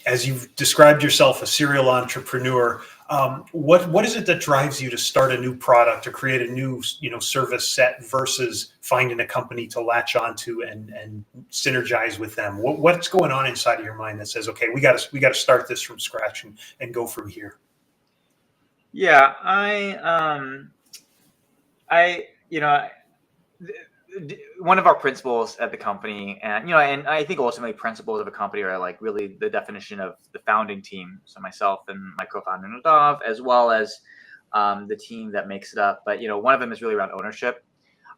as you've described yourself, a serial entrepreneur, What is it that drives you to start a new product or create a new service set versus finding a company to latch onto and synergize with them? What's going on inside of your mind that says, okay, we got to start this from scratch and go from here? Yeah, I, you know, one of our principles at the company, and I think ultimately principles of a company are like really the definition of the founding team. So myself and my co-founder Nadav, as well as the team that makes it up. But one of them is really around ownership.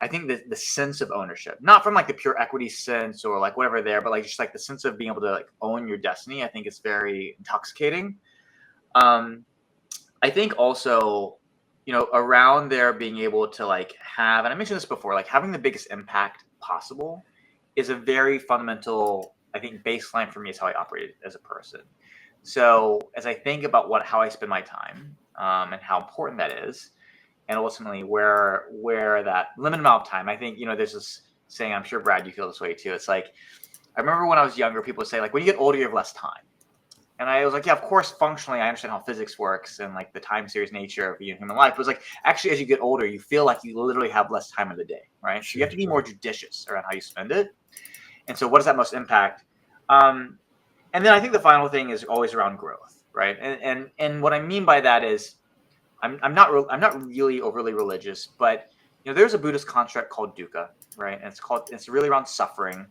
I think the sense of ownership, not from like the pure equity sense or like whatever there, but like just like the sense of being able to like own your destiny. I think it's very intoxicating. Um, I think also, around there being able to like have, and I mentioned this before, like having the biggest impact possible is a very fundamental, I think, baseline for me is how I operate as a person. So as I think about how I spend my time, and how important that is, and ultimately where that limited amount of time, I think, there's this saying, I'm sure Brad, you feel this way too. It's like, I remember when I was younger, people would say like, when you get older, you have less time. And I was like, yeah, of course, functionally, I understand how physics works and like the time series nature of human life. But it's like, actually, as you get older, you feel like you literally have less time in the day, right? So you have to be more judicious around how you spend it. And so what does that most impact? And then I think the final thing is always around growth, right? And what I mean by that is I'm not really overly religious, but there's a Buddhist construct called dukkha, right? And it's really around suffering.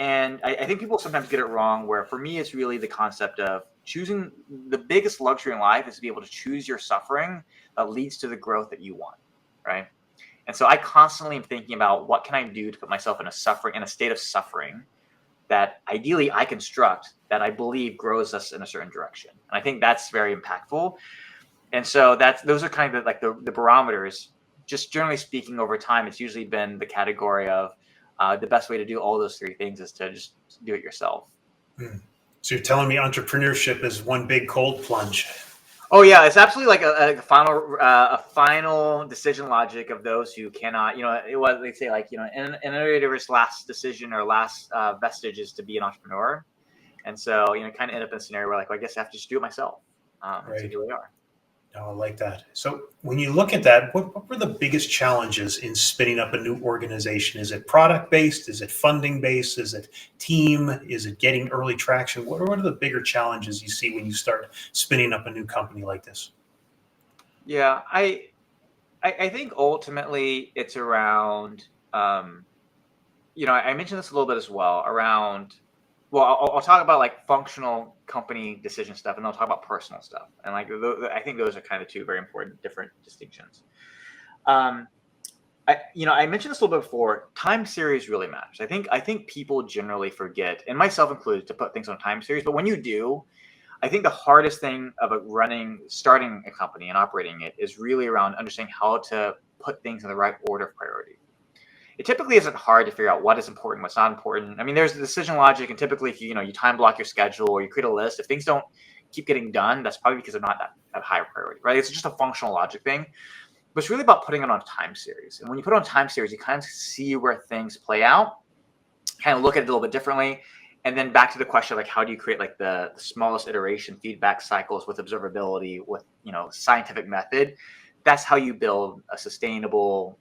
And I think people sometimes get it wrong, where for me, it's really the concept of choosing. The biggest luxury in life is to be able to choose your suffering that leads to the growth that you want, right? And so I constantly am thinking about what can I do to put myself in a state of suffering that ideally I construct that I believe grows us in a certain direction. And I think that's very impactful. And so those are kind of like the barometers. Just generally speaking, over time, it's usually been the category of the best way to do all those three things is to just do it yourself. So you're telling me entrepreneurship is one big cold plunge? Oh yeah, it's absolutely like a final decision logic of those who cannot. It was they say like an innovator's last decision or last vestige is to be an entrepreneur, and so kind of end up in a scenario where like, well, I guess I have to just do it myself. So Right. here we are. No, I like that. So when you look at that, what were the biggest challenges in spinning up a new organization? Is it product based? Is it funding based? Is it team? Is it getting early traction? What are the bigger challenges you see when you start spinning up a new company like this? Yeah, I think ultimately it's around, I mentioned this a little bit as well around, well, I'll talk about like functional company decision stuff and I'll talk about personal stuff. And like, I think those are kind of two very important different distinctions. Um, I mentioned this a little bit before. Time series really matters. I think people generally forget, and myself included, to put things on time series. But when you do, I think the hardest thing about starting a company and operating it is really around understanding how to put things in the right order of priority. It typically isn't hard to figure out what is important, what's not important. I mean, there's the decision logic, and typically, if you time block your schedule or you create a list, if things don't keep getting done, that's probably because they're not that high priority, right? It's just a functional logic thing. But it's really about putting it on a time series. And when you put it on time series, you kind of see where things play out, kind of look at it a little bit differently. And then back to the question, like, how do you create like the smallest iteration feedback cycles with observability, with, scientific method? That's how you build a sustainable,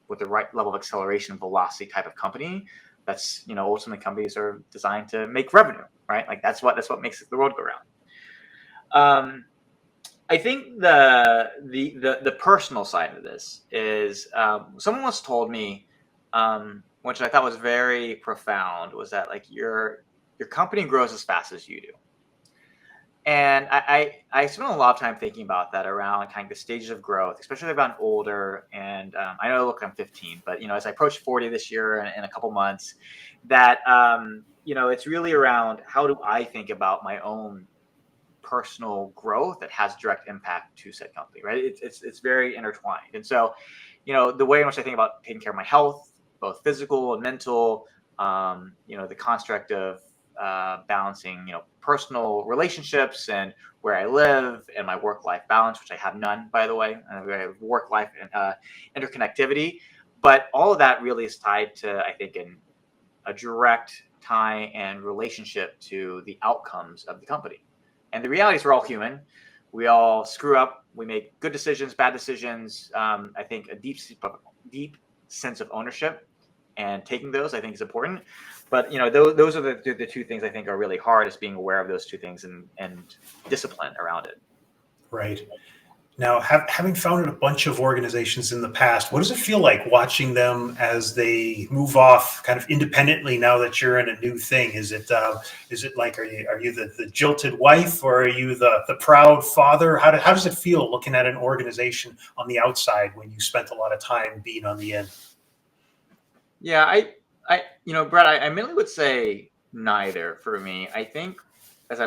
with the right level of acceleration and velocity type of company. That's, ultimately companies are designed to make revenue, right? Like that's what makes the world go round. I think the personal side of this is, someone once told me, which I thought was very profound, was that like your company grows as fast as you do. And I spent a lot of time thinking about that around kind of the stages of growth, especially if I'm older. And I know, look, I'm 15, but as I approach 40 this year in a couple months, that it's really around how do I think about my own personal growth that has direct impact to said company, right? It's very intertwined. And so, the way in which I think about taking care of my health, both physical and mental, the construct of balancing, personal relationships and where I live and my work-life balance, which I have none, by the way. I have work-life interconnectivity, but all of that really is tied to, I think, in a direct tie and relationship to the outcomes of the company. And the reality is we're all human. We all screw up. We make good decisions, bad decisions. I think a deep sense of ownership and taking those, I think, is important. But those are the two things I think are really hard, is being aware of those two things and discipline around it. Right. Now, having founded a bunch of organizations in the past, what does it feel like watching them as they move off kind of independently now that you're in a new thing? Is it like, are you the jilted wife, or are you the proud father? How does it feel looking at an organization on the outside when you spent a lot of time being on the end? Yeah, Brad, I mainly would say neither for me. I think as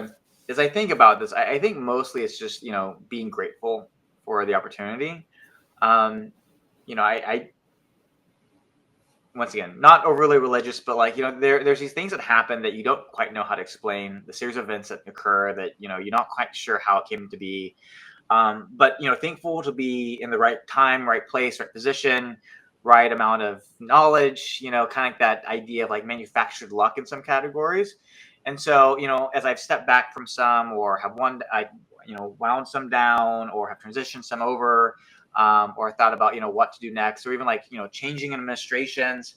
I think about this, I think mostly it's just, being grateful for the opportunity. Um, I once again, not overly religious, but like, there's these things that happen that you don't quite know how to explain, the series of events that occur that, you're not quite sure how it came to be. But thankful to be in the right time, right place, right position, right amount of knowledge, kind of like that idea of like manufactured luck in some categories. And so, as I've stepped back from some, or have wound some down, or have transitioned some over, or thought about, what to do next, or even like, changing administrations,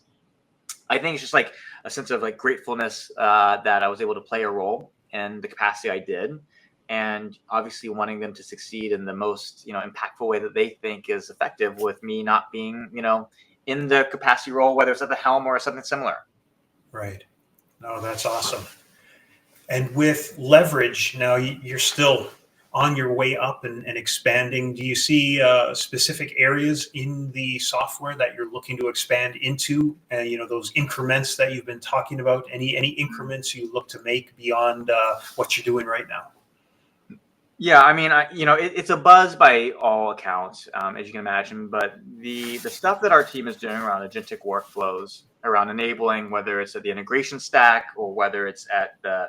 I think it's just like a sense of like gratefulness that I was able to play a role in the capacity I did, and obviously wanting them to succeed in the most impactful way that they think is effective, with me not being in the capacity role, whether it's at the helm or something similar. Right. No, that's awesome. And with leverage, now you're still on your way up and expanding. Do you see specific areas in the software that you're looking to expand into? Those increments that you've been talking about. Any increments you look to make beyond what you're doing right now? Yeah, I mean, it's a buzz by all accounts, as you can imagine. But the stuff that our team is doing around agentic workflows, around enabling, whether it's at the integration stack, or whether it's at the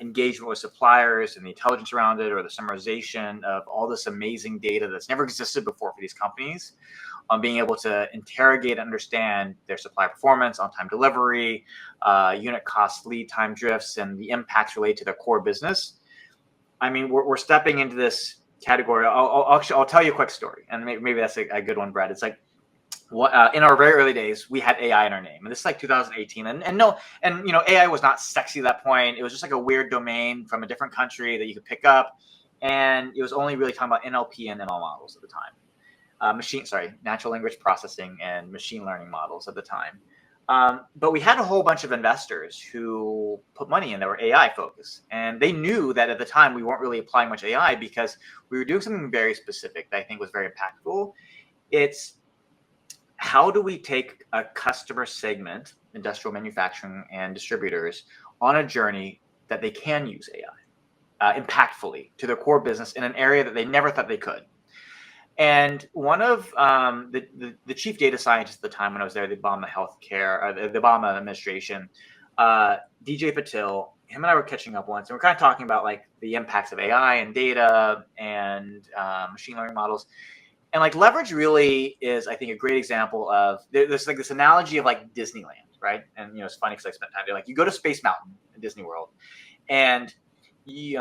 engagement with suppliers and the intelligence around it, or the summarization of all this amazing data that's never existed before for these companies, on being able to interrogate and understand their supply performance, on-time delivery, unit cost, lead time drifts, and the impacts related to their core business. I mean, we're stepping into this category. I'll tell you a quick story, and maybe that's a good one, Brad. It's like, in our very early days, we had AI in our name, and this is like 2018. And AI was not sexy at that point. It was just like a weird domain from a different country that you could pick up, and it was only really talking about NLP and ML models at the time. Natural language processing and machine learning models at the time. But we had a whole bunch of investors who put money in that were AI focused. And they knew that at the time we weren't really applying much AI, because we were doing something very specific that I think was very impactful. It's, how do we take a customer segment, industrial manufacturing and distributors, on a journey that they can use AI impactfully to their core business in an area that they never thought they could. And one of the chief data scientists at the time when I was there, the Obama Obama administration, DJ Patil, him and I were catching up once, and we're kind of talking about like the impacts of AI and data and machine learning models. And like leverage really is, I think, a great example of, there's like this analogy of like Disneyland, right? And it's funny because I spent time there. Like, you go to Space Mountain in Disney World, and you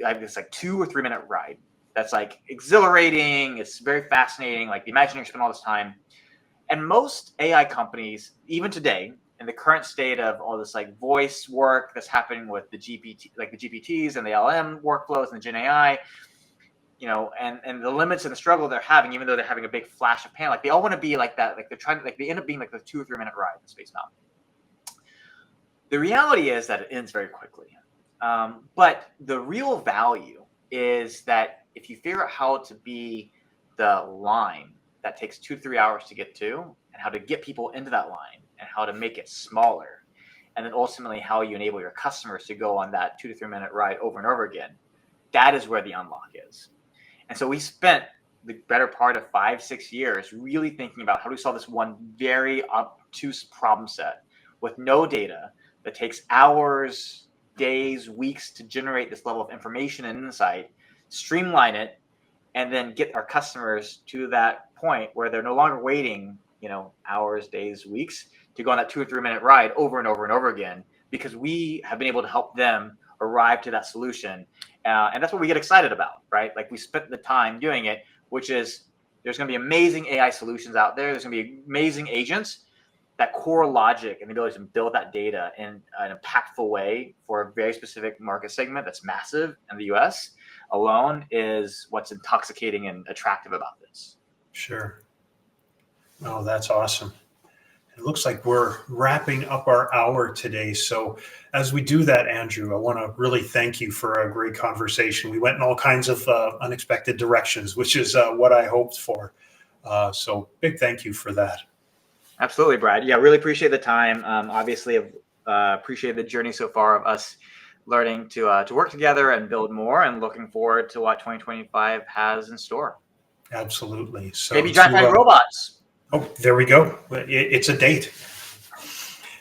have this like 2 or 3 minute ride that's like exhilarating. It's very fascinating. Like, imagine you spend all this time. And most AI companies, even today, in the current state of all this like voice work that's happening with the GPTs and the LM workflows and the Gen AI, and the limits and the struggle they're having, even though they're having a big flash of pan, like they all want to be like that. Like they end up being like the 2 or 3 minute ride in Space Mountain. The reality is that it ends very quickly. But the real value is that if you figure out how to be the line that takes 2 to 3 hours to get to, and how to get people into that line, and how to make it smaller, and then ultimately how you enable your customers to go on that 2 to 3 minute ride over and over again, that is where the unlock is. And so we spent the better part of 5-6 years really thinking about how do we solve this one very obtuse problem set with no data, that takes hours, days, weeks to generate this level of information and insight, streamline it, and then get our customers to that point where they're no longer waiting, hours, days, weeks to go on that 2 or 3 minute ride over and over and over again, because we have been able to help them arrive to that solution. And that's what we get excited about, right? Like we spent the time doing it, which is there's going to be amazing AI solutions out there. There's going to be amazing agents. That core logic and the ability to build that data in an impactful way for a very specific market segment that's massive in the US alone is what's intoxicating and attractive about this. Sure. Oh, that's awesome. It looks like we're wrapping up our hour today. So as we do that, Andrew, I want to really thank you for a great conversation. We went in all kinds of unexpected directions, which is what I hoped for. So big thank you for that. Absolutely, Brad. Yeah, really appreciate the time. Obviously, appreciate the journey so far of us learning to work together and build more, and looking forward to what 2025 has in store. Absolutely. So maybe giant flying robots. Oh, there we go. It's a date.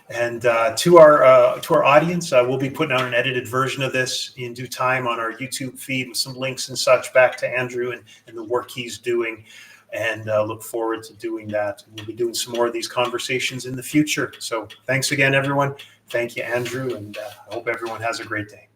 And to our audience, we'll be putting out an edited version of this in due time on our YouTube feed with some links and such back to Andrew and the work he's doing. And look forward to doing that. We'll be doing some more of these conversations in the future. So thanks again, everyone. Thank you, Andrew, and I hope everyone has a great day.